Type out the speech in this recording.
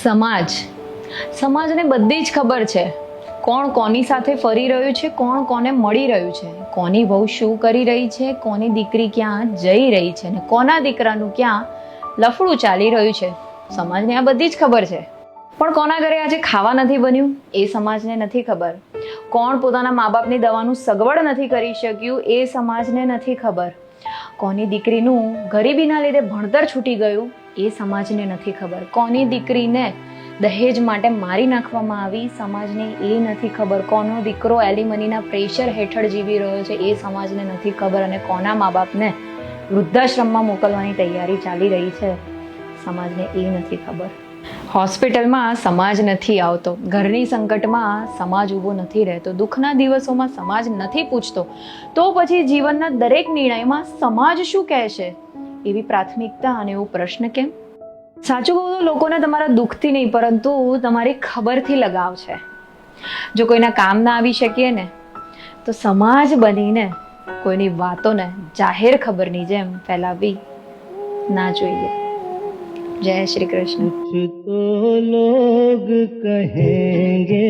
સમાજ સમાજને બધી જ ખબર છે કોણ કોની સાથે ફરી રહ્યું છે, કોણ કોને મળી રહ્યું છે, કોની વહુ શું કરી રહી છે, કોની દીકરી ક્યાં જઈ રહી છે ને કોના દીકરાનું ક્યાં લફડું ચાલી રહ્યું છે. સમાજને આ બધી જ ખબર છે. પણ કોના ઘરે આજે ખાવા નથી બન્યું એ સમાજને નથી ખબર. કોણ પોતાના મા બાપની દવાનું સગવડ નથી કરી શક્યું એ સમાજને નથી ખબર. કોની દીકરીનું ગરીબીના લીધે ભણતર છૂટી ગયું એ સમાજને નથી ખબર. કોની દીકરીને દહેજ માટે મારી નાખવામાં આવી સમાજને એ નથી ખબર. કોનો દીકરો એલિમનીના પ્રેશર હેઠળ જીવી રહ્યો છે એ સમાજને નથી ખબર. અને કોના મા બાપને વૃદ્ધાશ્રમમાં મોકલવાની તૈયારી ચાલી રહી છે સમાજને એ નથી ખબર. હોસ્પિટલમાં સમાજ નથી આવતો, ઘરની સંકટમાં સમાજ ઊભો નથી રહેતો, દુઃખના દિવસોમાં સમાજ નથી પૂછતો, તો પછી જીવનના દરેક નિર્ણયમાં સમાજ શું કહેશે એવી પ્રાથમિકતા અને એવો પ્રશ્ન કેમ? સાચું કહું તો લોકોને તમારા દુઃખથી નહીં પરંતુ તમારી ખબરથી લગાવ છે. જો કોઈના કામ ના આવી શકીએ ને તો સમાજ બનીને કોઈની વાતોને જાહેર ખબરની જેમ ફેલાવવી ના જોઈએ. जय श्री कृष्ण. कुछ तो लोग कहेंगे